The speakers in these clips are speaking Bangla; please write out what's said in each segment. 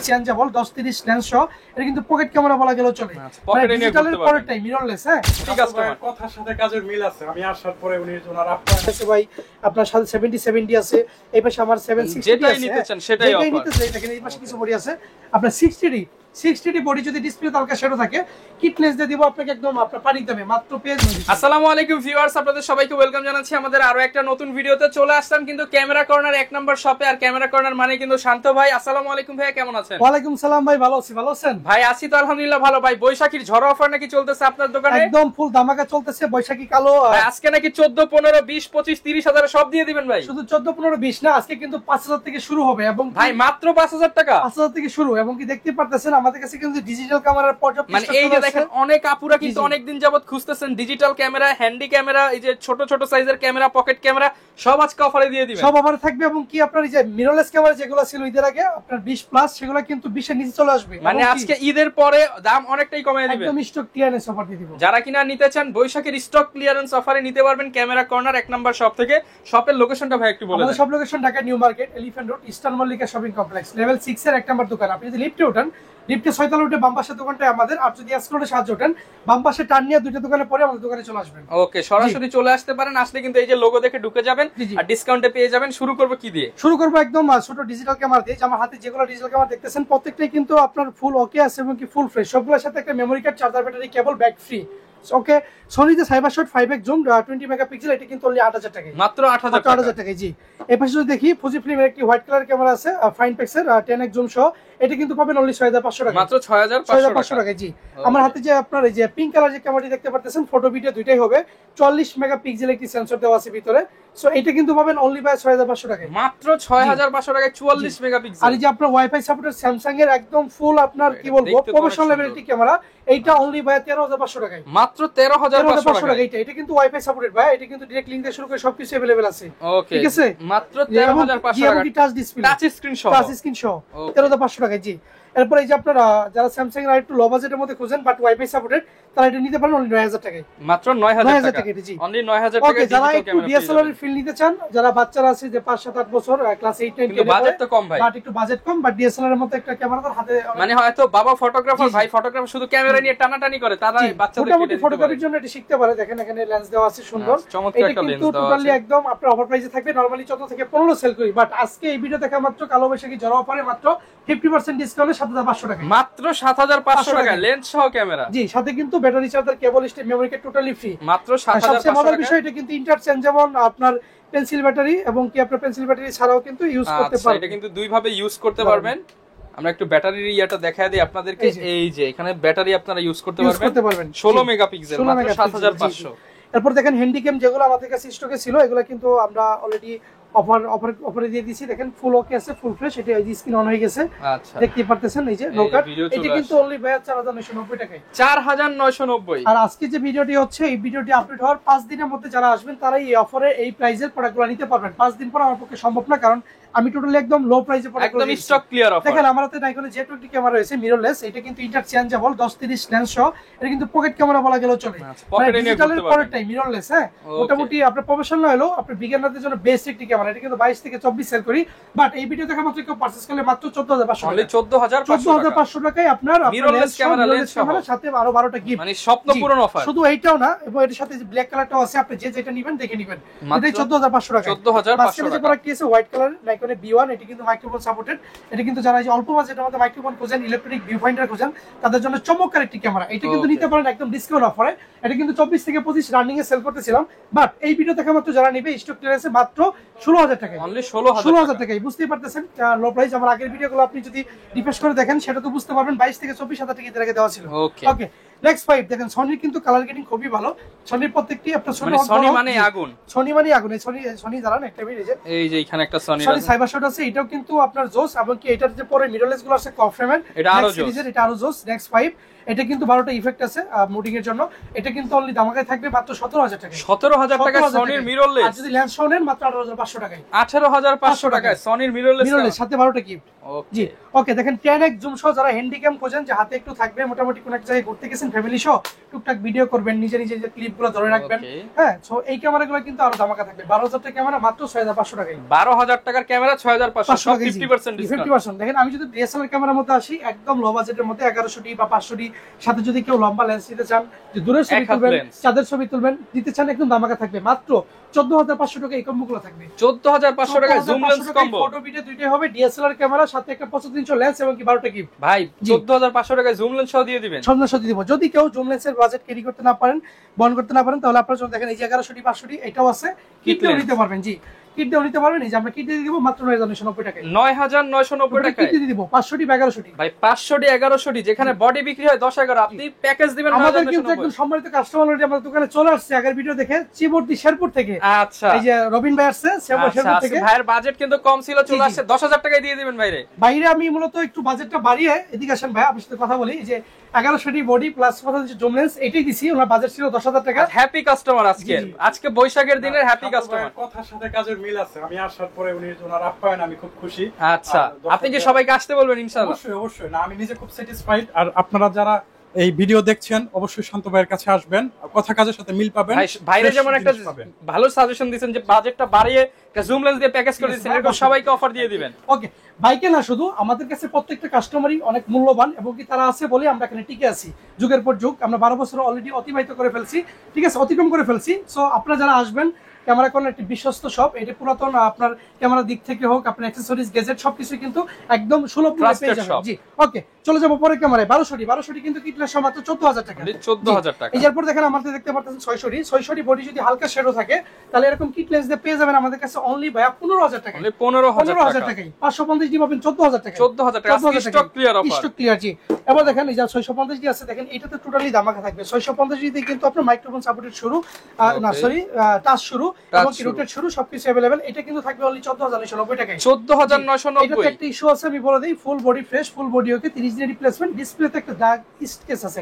চেঞ্জেবল 10-30 লেন্স সহ, এটা কিন্তু পকেট ক্যামেরা বলা গেল চলে। পকেটে নিয়ে ডিজিটালের পরেরটাই মিররলেস। হ্যাঁ, ঠিক আছে, কথার সাথে কাজের মিল আছে। আমি আসার পরে উনি ওনার আপনার ভাই আপনার সাথে 70-70 আছে, এই পাশে আমার 760 যেটাই নিতে চান সেটাই অফার। নিতে চাই দেখেন এই পাশে কিছু বডি আছে আপনার 60D বডি যদি ডিসপ্লে তালকা শেডো থাকে কিটনেস দিয়ে দিব আপনাকে একদম আপনার পানির দামে মাত্র পেজ মধ্যে। আসসালামু আলাইকুম ভিউয়ার্স, আপনাদের সবাইকে ওয়েলকাম জানাচ্ছি আমাদের আরো একটা নতুন ভিডিওতে। চলে আসলাম কিন্তু ক্যামেরা কর্নার 1 নম্বর শপে। আর ক্যামেরা কর্নার মানে কিন্তু শান্ত ভাই। আসসালামু আলাইকুম ভাই, কেমন আছেন? ওয়ালাইকুম সালাম ভাই, ভালো আছি। ভালো আছেন ভাই? আছি তো আলহামদুলিল্লাহ ভালো। ভাই বৈশাখীর ঝড় অফার নাকি চলতেছে আপনার দোকানে? একদম ফুল ধামাকা চলতেছে। বৈশাখী কালো ভাই আজকে নাকি 14, 15, 20, 25, 30 হাজার সব দিয়ে দিবেন ভাই? শুধু 14, 15, 20 না, আজকে কিন্তু 5000 থেকে শুরু হবে। এবং ভাই মাত্র 5000 টাকা? 5000 থেকে শুরু। এবং কি দেখতে পারতেছেন আমাদের কাছে কিন্তু ডিজিটাল ক্যামেরার পর্যাপ্ত মানে এই যে দেখেন অনেক আপুরা কিন্তু অনেকদিন যাবত খুঁজতেছেন ডিজিটাল ক্যামেরা, হ্যান্ডি ক্যামেরা, এই যে ছোট ছোট সাইজের ক্যামেরা, পকেট ক্যামেরা সব আজকে অফারে দিয়ে দিবেন। সব অফারে থাকবে। এবং কি আপনার এই যে মিররলেস ক্যামেরা যেগুলো ছিল ঈদের আগে আপনার 20 প্লাস, সেগুলো কিন্তু 20 এর নিচে চলে আসবে। মানে আজকে ঈদের পরে দাম অনেকটাই কমিয়ে দিবেন। একদম স্টক ক্লিয়ারেন্স অফার দিয়ে দিব। যারা কিনা নিতে চান বৈশাখের স্টক ক্লিয়ারেন্স অফারে নিতে পারবেন ক্যামেরা কর্নার 1 নম্বর শপ থেকে। শপের লোকেশনটা ভাই একটু বলে দেন। আমাদের সব location Dhaka new market, elephant road, eastern Mallika shopping complex, level 6 এর 1 নম্বর দোকান। আপনি যদি লিফটে ওঠেন, লিফটে 6 তলা উঠে বাম পাশের দোকানটা আমাদের। আর যদি এসকেলেটরে সাহায্য ওঠেন বাম পাশে টার্ন নিয়ে দুইটা দোকানে পরে আমাদের দোকানে চলে আসবেন। ওকে, সরাসরি চলে আসতে পারেন। আসলে কিন্তু এই যে লোগো দেখে ঢুকে যাবেন আর ডিসকাউন্টে পেয়ে যাবেন। শুরু করব কি দিয়ে? শুরু করব একদম ছোট ডিজিটাল ক্যামেরা দিয়ে। আমার হাতে যেগুলো ডিজিটাল ক্যামেরা দেখতেছেন প্রত্যেকটাই কিন্তু আপনার ফুল ওকে আছে এবং কি ফুল ফ্রেশ। সবগুলোর সাথে একটা মেমোরি কার্ড, চার্জার, ব্যাটারি, কেবল, ব্যাগ ফ্রি। ওকে, সনিতে সাইবারশট 5x জুম 20 মেগাপিক্সেল, এটা কিন্তু অনলি 8000 টাকায়। মাত্র 8000 টাকায়। জি, এই পাশে যদি দেখি ফুজিফিল্মের একটি হোয়াইট কালার ক্যামেরা আছে ফাইন পিক্সেল 10x জুম সহ, এটা কিন্তু পাবেন অনলি 6500 টাকা। মাত্র 6500 টাকায়। জি, আমার হাতে যে আপনার এই যে পিঙ্ক কালার যে ক্যামেরাটি দেখতে পাচ্ছেন ফটো ভিডিও দুইটাই হবে। 44 মেগাপিক্সেল একটি সেন্সর দেওয়া আছে ভিতরে। সো এটা কিন্তু পাবেন অনলি বাই 6500 টাকায়। মাত্র 6500 টাকায় 44 মেগাপিক্সেল। আর এই যে আপনার ওয়াইফাই সাপোর্টেড স্যামসাং এর একদম ফুল আপনার কি বলবো প্রফেশনাল লেভেলের ক্যামেরা, এইটা অনলি বাই 13500 টাকায়। মাত্র 13500 টাকা। এটা কিন্তু ওয়াইফাই সাপোর্টেড ভাই, এটা কিন্তু ডাইরেক্ট লিংক দিয়ে শুরু করে সবকিছু अवेलेबल আছে। ওকে, ঠিক আছে, মাত্র 13500 টাকা। টাচ ডিসপ্লে, টাচ স্ক্রিন সহ 13500 টাকায়। জি, এরপর এই যে আপনারা যারা স্যামসাং এর একটু লো বাজেটের মধ্যে খুঁজেন বাট ওয়াইফাই সাপোর্টেড, তারা এটা নিতে পারেন অনলি 9000 টাকায়। মাত্র 9000 টাকা। জি, অনলি 9000 টাকা। ওকে, যারা একটু ডিএসএলআর এর ফিল নিতে চান, যারা বাচ্চারা আছে যে 5-7-8 বছর ক্লাস 8 9 কিন্তু বাজেট তো কম ভাই, বাট একটু বাজেট কম, বাট ডিএসএলআর এর মতো একটা ক্যামেরা তার হাতে, মানে হয়তো বাবা ফটোগ্রাফার, ভাই ফটোগ্রাফার শুধু ক্যামেরা নিয়ে টানাটানি করে, তারা বাচ্চাদের মোটামুটি ফটোগ্রাফির জন্য এটা শিখতে পারে। দেখেন এখানে লেন্স দেওয়া আছে সুন্দর, চমৎকার একটা লেন্স দেওয়া আছে। টোটালি একদম আপনার অফার প্রাইসে থাকবে। নরমালি 14 থেকে 15 সেল করি, বাট আজকে এই ভিডিও দেখা মাত্র কালো বৈশাখী জড়ো অফারে মাত্র 50% ডিসকাউন্টে 7500 টাকা। মাত্র 7500 টাকা লেন্স সহ ক্যামেরা। জি, সাথে কিন্তু ব্যাটারি চার্জার, কেবল স্টে, মেমোরি কার্ড টোটালি ফ্রি। মাত্র 7500 সবচেয়ে মজার বিষয় এটা কিন্তু ইন্টারচেঞ্জেবল আপনার পেন্সিল ব্যাটারি, এবং কি আপনার পেন্সিল ব্যাটারি ছাড়াও কিন্তু ইউজ করতে পারবেন। এটা কিন্তু দুই ভাবে ইউজ করতে পারবেন। আমরা একটু ব্যাটারির ইয়াটা দেখায় দিই আপনাদেরকে। এই যে এখানে ব্যাটারি আপনারা ইউজ করতে পারবেন 16 মেগাপিক্সেল, মাত্র 7500। এরপর দেখেন হ্যান্ডিক্যাম যেগুলো আমাদের কাছে স্টকে ছিল, এগুলো কিন্তু আমরা অলরেডি অফারে দিয়ে দিয়েছি। দেখেন ফুল ওকে আছে, ফুল ফ্রেশ। এটা এই যে স্ক্রিন অন হয়ে গেছে, আচ্ছা দেখতে পারতেছেন এই যে নোকাট। এটা কিন্তু অনলি 4990 টাকায়। 4990। আর আজকে যে ভিডিওটি হচ্ছে, এই ভিডিওটি আপলোড হওয়ার 5 দিনের মধ্যে যারা আসবেন তারাই এই অফারে এই প্রাইসের প্রোডাক্টগুলো নিতে পারবেন। 5 দিন পর আমার পক্ষে সম্ভব না, কারণ আমি টোটালি একদম লো প্রাইসে প্রোডাক্টগুলো একদম স্টক ক্লিয়ার অফার। দেখেন আমার হাতে নাইকনের Z20 ক্যামেরা রয়েছে মিররলেস, এটা কিন্তু ইন্টারচেঞ্জেবল 10-30 লেন্স সহ, এটা কিন্তু পকেট ক্যামেরা বলা গেল চলে। পকেটে নিয়ে ডিজিটালের ঘুরতে পারবেন। পরেরটাই মিররলেস। হ্যাঁ, মোটামুটি আপনার প্রফেশনাল হলো আপনার বিগিনারদের জন্য বেস্ট একটি ক্যামেরা। এটা কিন্তু 22 থেকে 24 সেল করি, বাট এই ভিডিও দেখা মাত্র কেউ পারচেজ করলে মাত্র 14500 অনলি 14500 টাকায় আপনার মিররলেস ক্যামেরা লেন্স সাথে আরো 12টা গিফট। মানে স্বপ্ন পূরণ অফার। শুধু এইটাও না, এবং এর সাথে যে ব্ল্যাক কালারটাও আছে, আপনি যেটা নেবেন দেখে নেবেন। এটাই 14500 টাকা। 14500 টাকা। প্রোডাক্ট আছে হোয়াইট কালার নাইকনের B1, এটা কিন্তু মাইক্রোফোন সাপোর্টেড। এটা কিন্তু যারা এই অল্প বাজেটের মধ্যে মাইক্রোফোন খোঁজেন, ইলেকট্রনিক ভিউ ফাইন্ডার খোঁজেন, তাদের জন্য চমৎকার একটি ক্যামেরা। এটা কিন্তু নিতে পারেন একদম ডিসকাউন্ট অফারে। এটা কিন্তু 24 থেকে 25 রানিং এ সেল করতেছিলাম, বাট এই ভিডিও দেখা মাত্র যারা নেবে স্টক ক্লিয়ারেন্সে মাত্র 16000 টাকা। অনলি 16000 টাকায়। বুঝতেই পারতেছেন লো প্রাইস। আমার আগের ভিডিওগুলো আপনি যদি রিফ্রেশ করে দেখেন সেটা তো বুঝতে পারবেন 22 থেকে 24000 টাকা এর আগে দেওয়া ছিল। ওকে, নেক্সট 5 দেখেন সনির কিন্তু কালার গ্রেডিং খুবই ভালো। সনির প্রত্যেকটি আপনার সনি মানে আগুন, সনি মানে আগুন। এই সনি জানেন একটা মিনিট, এই যে এখানে একটা সনি আছে, সাইবারশট আছে, এটাও কিন্তু আপনার জোস। এবং কি এটার যে পরে মিররলেস গুলো আছে কফ ফ্রেমের, এটা আরো জোস। এটা আরো জোস। নেক্সট 5 এটা কিন্তু 12টা ইফেক্ট আছে মুডিং এর জন্য। এটা কিন্তু অনলি দামাকায় থাকবে মাত্র 17000 টাকা। 17000 টাকা সনির মিররলেস। আর যদি লেন্স সহ নেন মাত্র 18500 টাকায়। 18500 টাকায় সনির মিররলেস সাথে 12টা গিফট। জি, ওকে, দেখেন 10x জুম সহ যারা হ্যান্ডিক্যাম খোঁজেন, যে হাতে একটু থাকবে, মোটামুটি কোন এক জায়গায় ঘুরতে গেছেন ফ্যামিলি সহ টুকটাক ভিডিও করবেন, নিজে নিজে যে ক্লিপগুলো ধরে রাখবেন। হ্যাঁ, সো এই ক্যামেরাগুলো কিন্তু আরো ধামাকা থাকবে। 12,000 টাকা ক্যামেরা মাত্র 6,500 টাকায়। 12,000 টাকার ক্যামেরা 6,500, সব 50% ডিসকাউন্ট। 50% দেখেন, আমি যদি ডিএসএলআর ক্যামেরার মধ্যে আসি, একদম লো বাজেটের মধ্যে 1100 বা 500 সাথে যদি কেউ লম্বা লেন্স নিতে চান, যে দূরের ছবি তুলবেন, চাঁদের ছবি তুলবেন দিতে চান, একদম ধামাকা থাকবে। মাত্র 14,500 টাকা এই কম্বোগুলো থাকবে। 14,500 টাকা zoom lens combo, photo video দুইটাই হবে। ডিএসএলআর ক্যামেরা সাথে একটা 75 ইঞ্চি লেন্স এবং কি 12টা গিফট। ভাই 14,500 টাকা জুম লেন্স সহ দিয়ে দিবেন। সন্ধ্যা সাথে দিব। যদি কেউ জুম লেন্সের বাজেট ক্যারি করতে না পারেন, বহন করতে না পারেন, তাহলে আপনারা যখন দেখেন এই যে 1100 500 এটাও আছে, কিটও নিতে পারবেন। জি, কিটও নিতে পারবেন। এই যে আমরা কিট দিয়ে দিব মাত্র 9,990 টাকায়। 9,990 টাকায় কিট দিয়ে দিব 500 বা 1100 ভাই। 500 1100 যেখানে বডি বিক্রি হয় 10-11, আপনি প্যাকেজ দিবেন। আমাদের কিন্তু একদম সম্মানিত কাস্টমার অলরেডি আমাদের দোকানে চলে আসছে আগের ভিডিও দেখে, চিবর্দি শেরপুর থেকে। আচ্ছা, এই যে রবিন ভাই আসছে শেরপুর থেকে। ভাইয়ের বাজেট কিন্তু কম ছিল, চলে আসছে 10,000 টাকায় দিয়ে দিবেন ভাইরে। বাইরে আমি মূলত একটু বাজেটটা বাড়িয়ে এদিকে আসেন ভাই, আপনার সাথে কথা বলি। যে 1100 বডি প্লাস জুম লেন্স এটাই দিছি, ওনার বাজেট ছিল 10,000 টাকা। হ্যাপি কাস্টমার আজকে বৈশাখের দিনের হ্যাপি কাস্টমার। কথার সাথে কাজের মিল আছে। আমি আসার পরে ওনার আপ্যায়ন আমি খুব খুশি। আচ্ছা, আপনি কি সবাইকে আসতে বলবেন ইনশাআল্লাহ? অবশ্যই অবশ্যই। না, আমি নিজে খুব স্যাটিসফাইড। আর আপনারা যারা এই ভিডিও দেখছেন অবশ্যই শান্ত ভাইয়ের কাছে আসবেন, কথা কাজের সাথে মিল পাবেন। ভাইরে যেমন একটা ভালো সাজেশন দিয়েছেন যে বাজেটটা বাড়িয়ে জুম লেন্স দিয়ে প্যাকেজ করে দিয়েছেন, এরকম সবাইকে অফার দিয়ে দিবেন। ওকে, বাইকে না শুধু, আমাদের কাছে প্রত্যেকটা কাস্টমারই অনেক মূল্যবান এবং কি তারা আছে বলে আমরা এখানে টিকে আছি যুগের পর যুগ। আমরা 12 বছর অলরেডি অতিবাহিত করে ফেলছি, ঠিক আছে, অতিক্রম করে ফেলছি। সো আপনারা যারা আসবেন, ক্যামেরা কর্নার একটি বিশ্বস্ত শপ। এটা পুরাতন আপনার ক্যামেরার দিক থেকে হোক, আপনার অ্যাকসেসরিজ গেজেট সবকিছু কিন্তু একদম সুলভ মূল্যে পেয়ে যাবেন। জি, ওকে, চলে যাবো পরের ক্যামেরায়। 1200 কিন্তু কিটলের সহ মাত্র 14,000 টাকা। 14,000 টাকা। এরপর দেখেন আমাদের দেখতে পাচ্ছেন 600 বডি যদি হালকা শেডও থাকে, তাহলে এরকম কিট লেন্স দিয়ে পেয়ে যাবেন আমাদের কাছে অনলি ভাইয়া 15,000 টাকা। 15,000 টাকায় 550 ডি পাবেন 14,000 টাকা। 14,000 টাকা stock clear offer. Stock clear. জি, এবার দেখেন এই যে 650 ডি আছে, দেখেন এটাতে টোটালি ধামাকা থাকবে। 650 ডি তে কিন্তু আপনার মাইক্রোফোন সাপোর্টেড শুরু, না সরি, টাচ শুরু এবং কি রোটেট শুরু সবকিছু अवेलेबल। এটা কিন্তু থাকবে অনলি 14,990 টাকায়। 14,990। এটাতে একটা ইস্যু আছে, আমি বলে দেই। Full body fresh, full body okay, 30 দিনের রিপ্লেসমেন্ট। ডিসপ্লেতে একটা দাগ স্কেচ আছে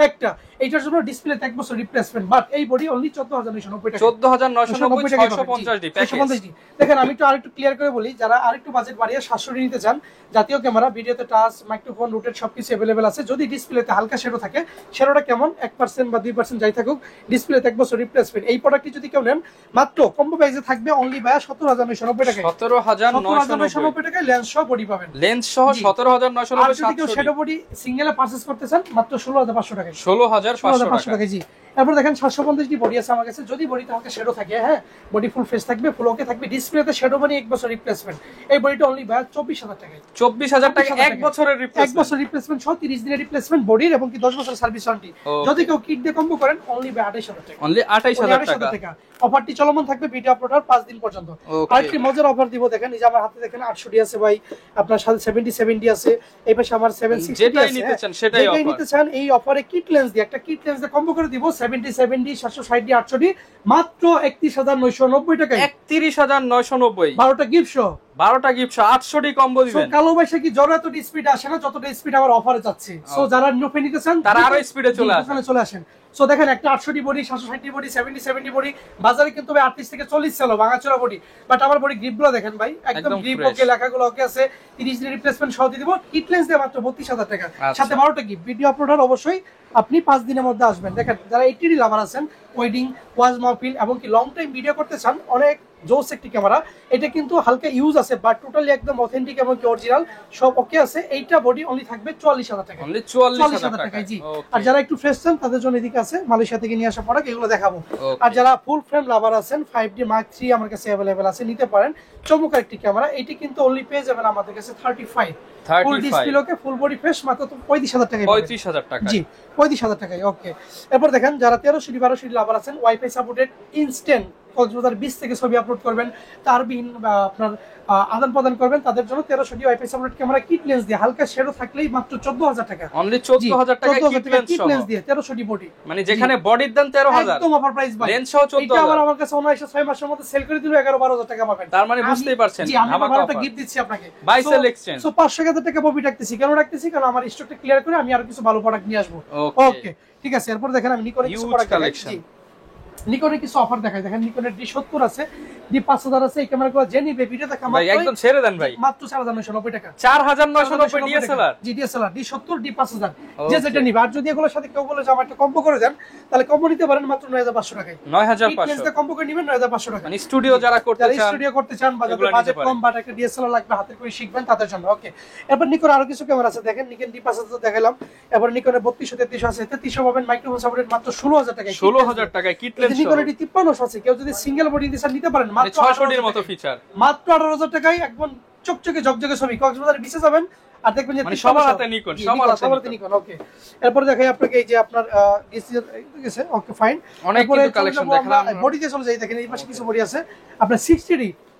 একটা এইটার জন্য ডিসপ্লেতে 1 বছর রিপ্লেসমেন্ট, বাট এই বডি অনলি 14,990 টাকা। 14,990 650 ডি প্যাকেজ। দেখেন আমি একটু আরেকটু ক্লিয়ার করে বলি, যারা আরেকটু বাজেট বাড়িয়ে 700 ডি নিতে চান, জাতীয় ক্যামেরা, ভিডিওতে টাচ, মাইক্রোফোন, রোটেট সবকিছু अवेलेबल আছে। যদি ডিসপ্লেতে হালকা শেডো থাকে, শেডোটা কেমন 1% বা 2% যাই থাকুক, ডিসপ্লেতে 1 বছর রিপ্লেসমেন্ট। এই প্রোডাক্টটি যদি কেউ নেন, মাত্র কম্বো প্রাইসে থাকবে অনলি ভাইয়া 17,990 টাকা। 17,990 টাকায় লেন্স সহ বডি পাবেন। লেন্স সহ 17,990। আর যদি কেউ শেডো বডি সিঙ্গেলে পারচেজ করতে চান, মাত্র 16,500 টাকা। 16,500 টাকা। জি, এরপর দেখেন 750 ডি বডি আছে আমার কাছে। যদি বডিতে হালকা শেডো থাকে, হ্যাঁ, বডি ফুল ফ্রেশ থাকবে, ফুল ওকে থাকবে, ডিসপ্লেতে শেডো মানে 1 বছর রিপ্লেসমেন্ট। এই বডিটা অনলি ভাই 24,000 টাকা। 24,000 টাকা 1 বছরের রিপ্লেসমেন্ট। 1 বছর রিপ্লেসমেন্ট সহ 30 দিনের রিপ্লেসমেন্ট বডির এবং কি 10 বছর সার্ভিস ওয়ারেন্টি। যদি কেউ কিট দিয়ে কম্বো করেন, অনলি ভাই 28,000 টাকা। অনলি 28,000 টাকা। অফারটি চলমান থাকবে ভিডিও আপলোড হওয়ার 5 দিন পর্যন্ত। আরেকটি মজার অফার দিব, দেখেন এই যে আমার হাতে দেখেন 800 ডি আছে ভাই, আপনার সাথে 77 ডি আছে, এই পাশে আমার 760 যেটাই নিতে চান সেটাই অফার। নিতে চান এই অফারে কিট লেন্স দিয়ে একটা কিট লেন্স দিয়ে কম্বো করে দিব 77 ডি 760 ডি 800 ডি মাত্র 31,990 টাকায়। 31,990। 12টা গিফট সহ 12টা গিফট 800 ডি কম্বো দিবেন। কালো বৈশাখী জ্বর এত স্পিড আসে না যতটা স্পিড আমার অফারে যাচ্ছে। সো যারা নোফে নিতে চান তারা আরো স্পিডে চলে আসেন। সো দেখেন একটা 800 D body, 760 D body, 70 D body বাজারে কিন্তু ভাই 38 থেকে 40 ছিল ভাঙাচোরা বডি, বাট আমার বডি গ্রিপগুলো দেখেন ভাই, একদম গ্রিপ ওকে, লেখাগুলো ওকে আছে। 30 দিনের রিপ্লেসমেন্ট সহ দিয়ে দিব। কিট লেন্স দিয়ে মাত্র 32,000 টাকা, সাথে 12টা গিফট। ভিডিও আপলোডার অবশ্যই আপনি 5 দিনের মধ্যে আসবেন। দেখেন যারা 80 ডি লাভার আছেন, ওয়েডিং, ওয়াজ মাহফিল এবং কি লং টাইম ভিডিও করতে চান, অনেক জোস একটি ক্যামেরা। এটা কিন্তু হালকা ইউজ আছে, বাট টোটালি একদম অথেন্টিক এবং কি অরিজিনাল সব ওকে আছে। এইটা বডি অনলি থাকবে 44,000 টাকা। অনলি 44,000 টাকা। জি, আর যারা একটু ফ্রেশ চান তাদের জন্য এদিকে আছে মালয়েশিয়া থেকে নিয়ে আসা প্রোডাক্ট, এগুলো দেখাবো। আর যারা ফুল ফ্রেম লাভার আছেন, 5D Mark III আমার কাছে अवेलेबल আছে, নিতে পারেন। চমৎকার একটি ক্যামেরা। এটি কিন্তু অনলি পেয়ে যাবেন আমাদের কাছে 35 ফুল ডিসপ্লে ওকে, ফুল বডি ফ্রেশ, মাত্র 35,000 টাকা। 35,000 টাকা। জি, 35,000 টাকায়। ওকে, এরপর দেখেন যারা 1300 ডি 1200 ডি লাভার আছেন, wifi supported instant Cox's Bazar beach থেকে ছবি আপলোড করবেন, তার বিন আপনার আদান প্রদান করবেন, তাদের জন্য 1300 D wifi supported camera kit lens দিয়ে হালকা শেডো থাকলেই মাত্র 14,000 টাকা। অনলি 14,000 টাকা কিট লেন্স দিয়ে 1300 ডি বডি, মানে যেখানে বডির দাম 13,000 একদম অফার প্রাইস ভাই। লেন্স সহ 14,000। এটা আমার কাছে অনলাইনে 6 মাসের মধ্যে সেল করে দিল 11-12,000 টাকা পাবেন। তার মানে বুঝতেই পারছেন জি, আমি 12টা গিফট দিচ্ছি আপনাকে। Buy sell exchange. সো 500,000 টাকা ববি রাখতেছি। কেন রাখতেছি? কারণ আমার স্টকটা ক্লিয়ার করে আমি আরো কিছু ভালো প্রোডাক্ট নিয়ে আসবো। ওকে, ঠিক আছে। এরপর দেখেন আমি নিকনের কিছু প্রোডাক্ট কালেকশন, নিকনের কিছু অফার দেখাই। দেখেন নিকনের D70 আছে, D5000 আছে এই ক্যামেরাগুলো যে নিবে ভিডিও দেখা ভাই একদম ছেড়ে দেন ভাই, মাত্র 4990 টাকা। 4990 ডিএসএলআর জি ডিএসএলআর D70 D5000 যে যেটা নিবে। আর যদি এগুলোর সাথে কেউ বলে যে আমার একটা কম্বো করে দেন তাহলে কম্বো নিতে পারেন মাত্র 9500 টাকায়। 9500 কম্বো করে নেবেন 9500 টাকা। মানে স্টুডিও যারা করতে যারা চান, স্টুডিও করতে চান বা যাদের বাজেট কম বা একটা ডিএসএলআর লাগবে হাতের করে শিখবেন তাদের জন্য। ওকে, এরপর নিকন আরো কিছু ক্যামেরা আছে দেখেন, নিকন D5000 দেখালাম, এরপর নিকনের 3200 3300 আছে, 3300 পাবেন মাইক্রোফোন সাপোর্টেড মাত্র 16000 টাকায়। 16000 টাকায় কিট লেন্স নিকন D5300 আছে, কেউ যদি সিঙ্গেল বডি দিশা নিতে পারেন মাত্র 600 এর মতো ফিচার, মাত্র 18000 টাকায় একদম চকচকে ঝকঝকে ছবি। কক্সবাজারে বিচে যাবেন আর দেখবেন যে মানে সবার হাতে নিকন, সবার হাতে নিকন। ওকে, এরপর দেখাই আপনাকে এই যে আপনার গেছে। ওকে ফাইন, অনেক কিন্তু কালেকশন দেখালাম। বডিতে চলে যাই, দেখেন এই পাশে কিছু বডি আছে আপনার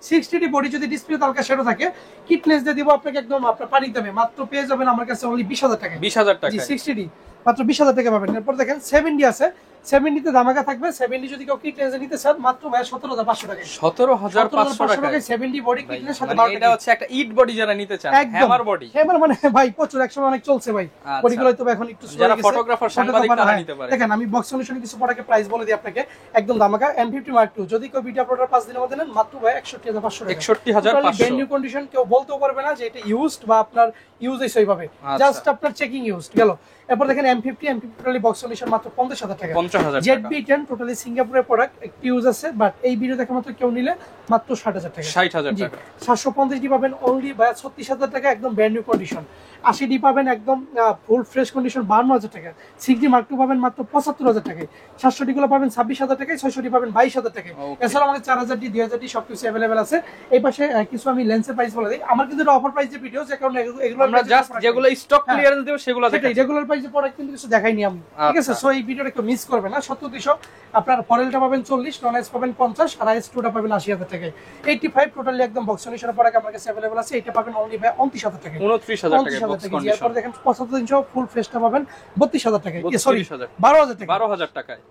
60D বডি, যদি ডিসপ্লে হালকা শেডো থাকে কিট লেন্স দিয়ে দিব আপনাকে একদম আপনার পানির দামে মাত্র পেয়ে যাবেন আমার কাছে অনলি 20000 টাকা। 20000 টাকা জি 60D মাত্র 20000 টাকা পাবেন। এরপর দেখেন 7D আছে, 7D তে দামাকা থাকবে। 7D যদি কেউ কিট লেন্স নিতে চান মাত্র ভাই 17500 টাকা। 17500 টাকা 7D বডি কিট লেন্স সাথে মানে এটা হচ্ছে একটা ইট বডি যারা নিতে চান, হ্যামার বডি। হ্যামার মানে ভাই প্রচুর একসময় অনেক চলছে ভাই বডিগুলো, তো এখন একটু স্লো যারা হয়ে গেছে। ফটোগ্রাফার সাংবাদিক তারা নিতে পারে। দেখেন আমি বক্স সলিউশনে কিছু প্রোডাক্টের প্রাইস বলে দিই আপনাকে একদম দামাকা। M50 Mark II যদি কেউ ভিডিও আপলোডের 5 দিনের মধ্যে নেন মাত্র ভাই 61500 টাকা। 61500 ব্র্যান্ড নিউ কন্ডিশন, কেউ বলতেও পারবে না যে এটা ইউজড বা আপনার ইউজ হইছে ওইভাবে, জাস্ট আপনার চেকিং ইউজড গেল। এরপর দেখেন M50 টোটালি বক্স সলিউশন মাত্র 50000 টাকা। 50000 টাকা। ZB-10 টোটালি সিঙ্গাপুরের প্রোডাক্ট, একটু ইউজ আছে বাট এই ভিডিও দেখা মাত্র কেউ নিলে মাত্র 60000 টাকা। 60000 জি, টাকা। 750D পাবেন অনলি ভাই 36000 টাকা একদম ব্র্যান্ড নিউ কন্ডিশন। 80D পাবেন একদম ফুল ফ্রেশ কন্ডিশন 52000 টাকা। 6D Mark II পাবেন মাত্র 75000 টাকায়। 700D গুলো পাবেন 26000 টাকায়, 600D পাবেন 22000 টাকায়। এছাড়া আমাদের 4000D 2000D সবকিছু अवेलेबल আছে। এই পাশে কিছু আমি লেন্সের প্রাইস বলে দিই, আমার কিন্তু অফার প্রাইস যে ভিডিও যে কারণে এগুলো আমরা জাস্ট যেগুলো স্টক ক্লিয়ারেন্স দেব সেগুলো দেখাই। রেগুলার প্রাইসে প্রোডাক্ট কিন্তু কিছু দেখাইনি আমি, ঠিক আছে? সো এই ভিডিওটা কেউ মিস করবে না। 70200 আপনার ফরেলটা পাবেন 40, নন এস পাবেন 50 আর আইএস 2টা পাবেন 80000 টাকায়। 85 টোটালি একদম বক্স সলিউশনের প্রোডাক্ট আমার কাছে अवेलेबल আছে। এটা পাবেন অনলি ভাই 29000 টাকায়। 29000 টাকা বক্স কন্ডিশন। এরপর দেখেন 75300 ফুল ফ্রেশটা পাবেন 32000 টাকায়। সরি 12000 টাকা। 12000 টাকায়।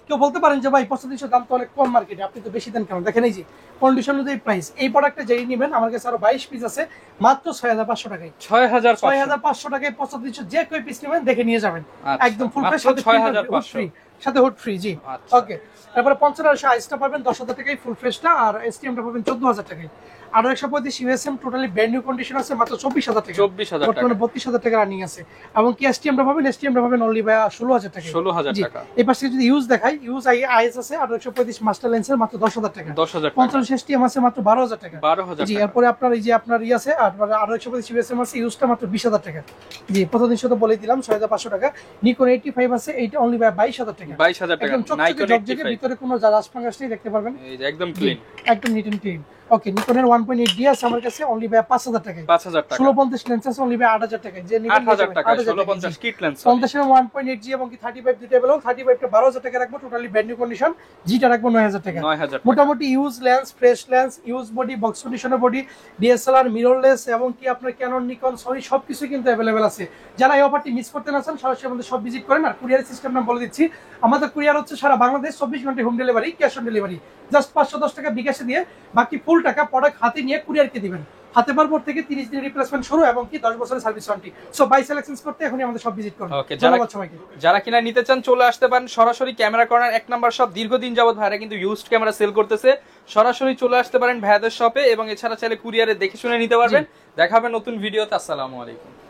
কেউ বলতে পারেন যে ভাই 75300 দাম তো অনেক কম মার্কেটে, আপনি তো বেশি দেন কেন? দেখেন এই যে কন্ডিশন অনুযায়ী প্রাইস, এই প্রোডাক্টটা যেই নেবেন আমার কাছে আরো 22 পিস আছে মাত্র 6500 টাকায়। 6500 টাকায় 75300 যে কই পিস নেবেন দেখে নিয়ে যাবেন একদম ফুল ফ্রেশ, 6500 সাথে হুড ফ্রি। জি ওকে, তারপরে 55000 আইসটা পাবেন 10000 টাকায় ফুল ফ্রেশটা, আর এসটিএমটা পাবেন 14000 টাকায়। আর 135 USM totally brand new condition আছে মাত্র 24000 টাকা। 24000 টাকা, বর্তমানে 32000 টাকা রানিং আছে। এবং কি এসটিএমটা পাবেন অনলি ভাই 16000 টাকা। 16000 টাকা। এই পাশে যদি ইউজ দেখাই, ইউজ আইএস আছে আর 135 মাস্টার লেন্সের মাত্র 10000 টাকা। 10000 টাকা। 50 এসটিএম আছে মাত্র 12000 টাকা। 12000 জি, টাকা। এরপরে আপনার এই যে আপনার আছে আর 125 ইউএসএম আছে, ইউজটা মাত্র 20000 টাকা। জি, প্রতিদিন তো বলে দিলাম 6500 টাকা। নিকন 85 আছে, এইটা অনলি ভাই 22000 টাকা। 22000 টাকা। একদম চকচকে ঝকঝকে, ভিতরে কোনো জাজ ফাঙ্গাস নেই, দেখতে পারবেন এই যে একদম ক্লিন, একদম নিট এন্ড ক্লিন। ওকে, নিকনের 1.8D আছে আমার কাছে অনলি ভাই 5000 টাকা। 5000 টাকা। 1650 লেন্স আছে অনলি ভাই 8000 টাকা। যে নিবেন 8000 টাকা 1650 কিট লেন্স। 50 এর 1.8G এবং কি 35 দুটো বেলো, 35 টা 12000 টাকা রাখবো, টোটালি ব্র্যান্ড নিউ কন্ডিশন। জিটা রাখবো 9000 টাকা। 9000 টাকা। মোটামুটি use lens, fresh lens, use body, box কন্ডিশনের বডি, ডিএসএলআর, মিররলেস এবং কি আপনার ক্যানন, নিকন, সনি সবকিছু কিন্তু अवेलेबल আছে। যারা এই অফারটি মিস করতে না চান সরাসরি আমাদের সব ভিজিট করেন। আর কুরিয়ার সিস্টেম নাম বলে দিচ্ছি, আমাদের কুরিয়ার হচ্ছে সারা বাংলাদেশ 24 ঘন্টা home delivery, cash on delivery. Just 510 টাকা বিকাশে দিয়ে বাকি ফুল টাকা প্রোডাক্ট হাতে নিয়ে কুরিয়ারকে দিবেন। হাতে পাওয়ার পর থেকে 30 দিনের রিপ্লেসমেন্ট শুরু এবং কি 10 বছরের service warranty. So buy selections করতে এখনই আমাদের সব ভিজিট করুন। ওকে, ধন্যবাদ সবাইকে। যারা কিনা নিতে চান চলে আসতে পারেন সরাসরি ক্যামেরা কর্নার 1 নাম্বার শপ। দীর্ঘদিন যাবত ভাইরা কিন্তু ইউজড ক্যামেরা সেল করতেছে, সরাসরি চলে আসতে পারেন ভাইয়াদের শপে এবং এছাড়া চাইলে কুরিয়ারে দেখে শুনে নিতে পারবেন। দেখাবেন নতুন ভিডিওতে। আসসালামু আলাইকুম।